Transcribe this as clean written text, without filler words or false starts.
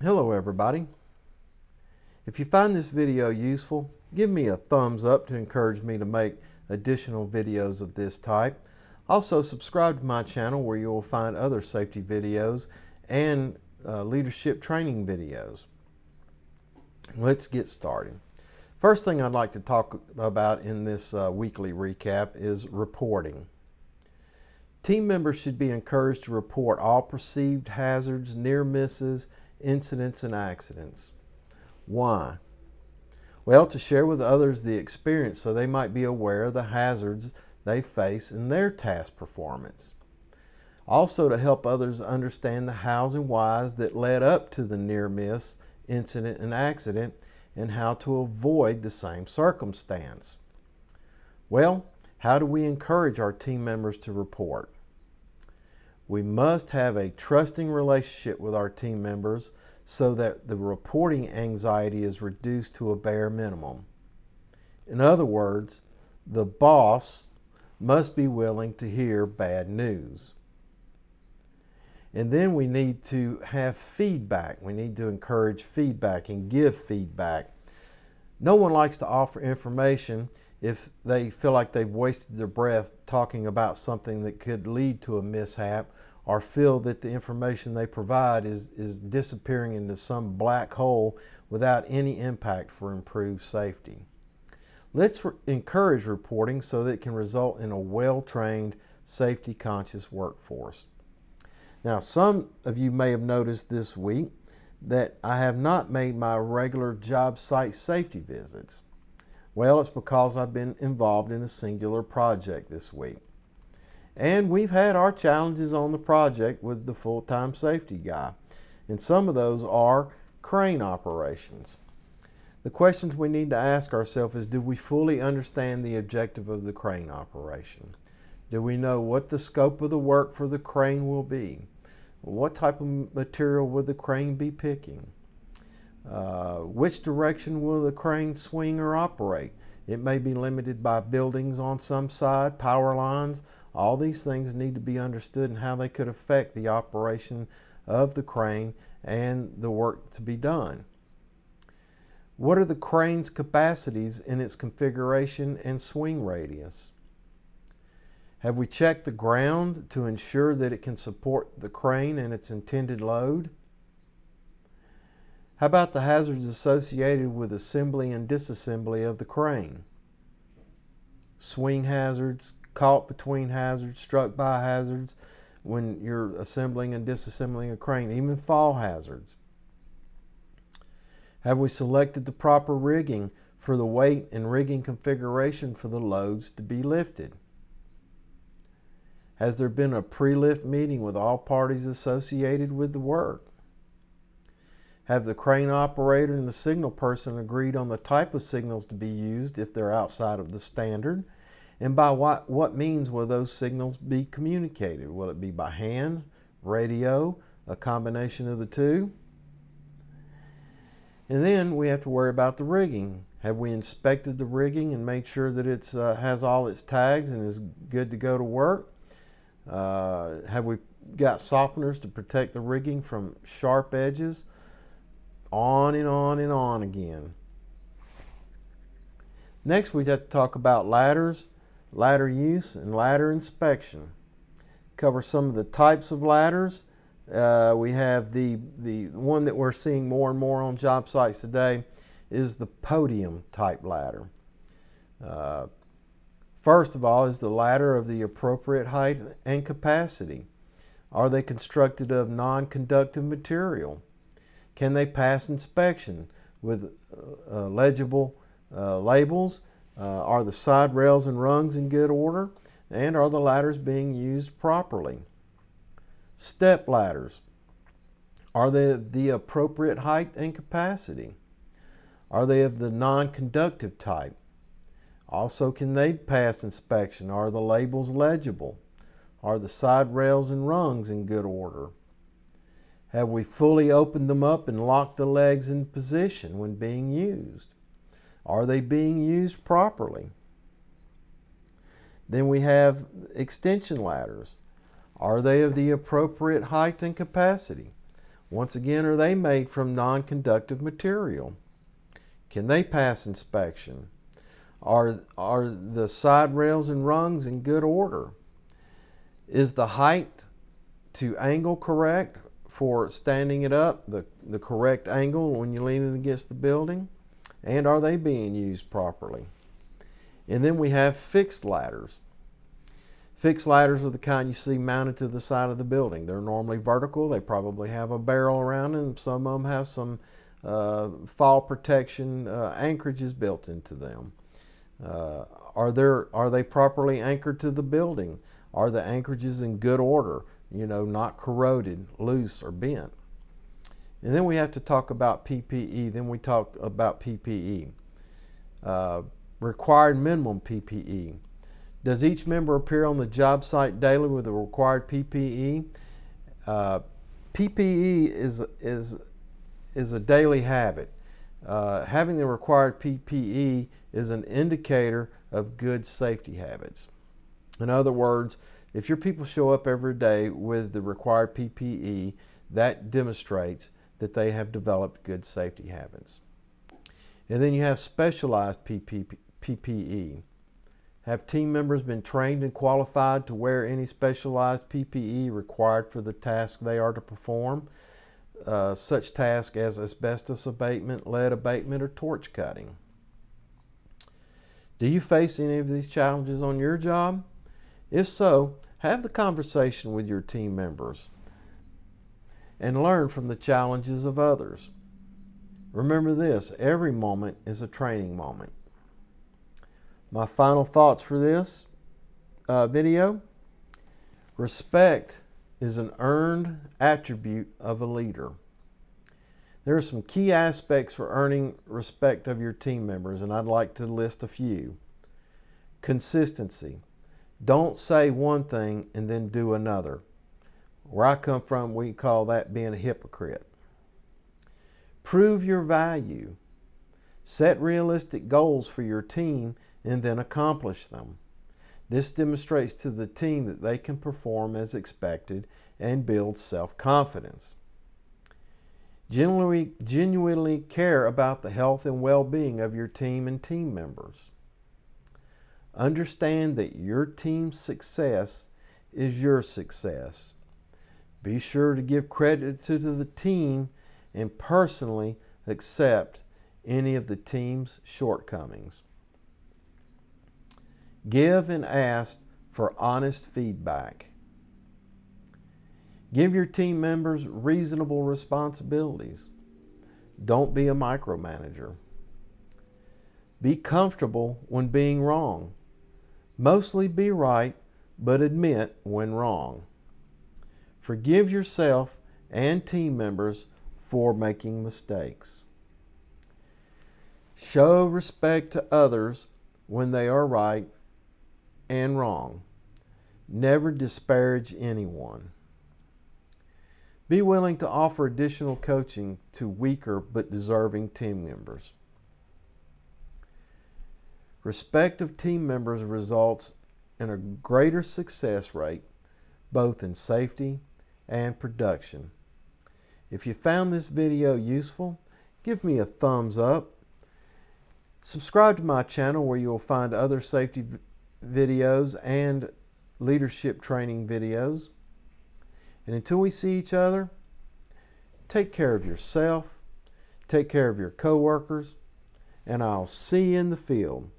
Hello everybody. If you find this video useful, give me a thumbs up to encourage me to make additional videos of this type. Also subscribe to my channel where you will find other safety videos and leadership training videos. Let's get started. First thing I'd like to talk about in this weekly recap is reporting. Team members should be encouraged to report all perceived hazards, near misses, incidents, and accidents. Why? Well, to share with others the experience so they might be aware of the hazards they face in their task performance. Also to help others understand the hows and whys that led up to the near miss, incident, and accident, and how to avoid the same circumstance. Well, how do we encourage our team members to report? We must have a trusting relationship with our team members so that the reporting anxiety is reduced to a bare minimum. In other words, the boss must be willing to hear bad news. And then we need to have feedback. We need to encourage feedback and give feedback. No one likes to offer information if they feel like they've wasted their breath talking about something that could lead to a mishap, or feel that the information they provide is disappearing into some black hole without any impact for improved safety. Let's encourage reporting so that it can result in a well-trained, safety-conscious workforce. Now, some of you may have noticed this week that I have not made my regular job site safety visits. Well, it's because I've been involved in a singular project this week. And we've had our challenges on the project with the full-time safety guy. And some of those are crane operations. The questions we need to ask ourselves is, do we fully understand the objective of the crane operation? Do we know what the scope of the work for the crane will be? What type of material will the crane be picking? Which direction will the crane swing or operate? It may be limited by buildings on some side, power lines. All these things need to be understood and how they could affect the operation of the crane and the work to be done. What are the crane's capacities in its configuration and swing radius? Have we checked the ground to ensure that it can support the crane and its intended load? How about the hazards associated with assembly and disassembly of the crane? Swing hazards, caught between hazards, struck by hazards when you're assembling and disassembling a crane, even fall hazards. Have we selected the proper rigging for the weight and rigging configuration for the loads to be lifted? Has there been a pre-lift meeting with all parties associated with the work? Have the crane operator and the signal person agreed on the type of signals to be used if they're outside of the standard? And by what means will those signals be communicated? Will it be by hand, radio, a combination of the two? And then we have to worry about the rigging. Have we inspected the rigging and made sure that it has all its tags and is good to go to work? Have we got softeners to protect the rigging from sharp edges? On and on and on again. Next, we have to talk about ladders, ladder use, and ladder inspection. Cover some of the types of ladders. We have the one that we're seeing more and more on job sites today is the podium type ladder. First of all, is the ladder of the appropriate height and capacity? Are they constructed of non-conductive material? Can they pass inspection with legible labels? Are the side rails and rungs in good order? And are the ladders being used properly? Step ladders. Are they of the appropriate height and capacity? Are they of the non-conductive type? Also, can they pass inspection? Are the labels legible? Are the side rails and rungs in good order? Have we fully opened them up and locked the legs in position when being used? Are they being used properly? Then we have extension ladders. Are they of the appropriate height and capacity? Once again, are they made from non-conductive material? Can they pass inspection? Are the side rails and rungs in good order? Is the height to angle correct for standing it up, the correct angle when you're leaning against the building? And are they being used properly? And then we have fixed ladders. Fixed ladders are the kind you see mounted to the side of the building. They're normally vertical. They probably have a barrel around them. Some of them have some fall protection anchorages built into them. Are they properly anchored to the building? Are the anchorages in good order? You know, not corroded, loose, or bent. And then we have to talk about PPE. Then we talk about PPE. Required minimum PPE. Does each member appear on the job site daily with the required PPE? PPE is a daily habit. Having the required PPE is an indicator of good safety habits. In other words, if your people show up every day with the required PPE, that demonstrates that they have developed good safety habits. And then you have specialized PPE. Have team members been trained and qualified to wear any specialized PPE required for the task they are to perform? Such tasks as asbestos abatement, lead abatement, or torch cutting. Do you face any of these challenges on your job? If so, have the conversation with your team members and learn from the challenges of others. Remember this, every moment is a training moment. My final thoughts for this video: respect is an earned attribute of a leader. There are some key aspects for earning respect of your team members, and I'd like to list a few. Consistency. Don't say one thing and then do another. Where I come from, we call that being a hypocrite. Prove your value. Set realistic goals for your team and then accomplish them. This demonstrates to the team that they can perform as expected and builds self-confidence. Genuinely care about the health and well-being of your team and team members. Understand that your team's success is your success. Be sure to give credit to the team and personally accept any of the team's shortcomings. Give and ask for honest feedback. Give your team members reasonable responsibilities. Don't be a micromanager. Be comfortable when being wrong. Mostly be right, but admit when wrong. Forgive yourself and team members for making mistakes. Show respect to others when they are right and wrong. Never disparage anyone. Be willing to offer additional coaching to weaker but deserving team members. Respect of team members results in a greater success rate, both in safety and production. If you found this video useful, give me a thumbs up. Subscribe to my channel where you will find other safety videos and leadership training videos. And until we see each other, take care of yourself, take care of your coworkers, and I'll see you in the field.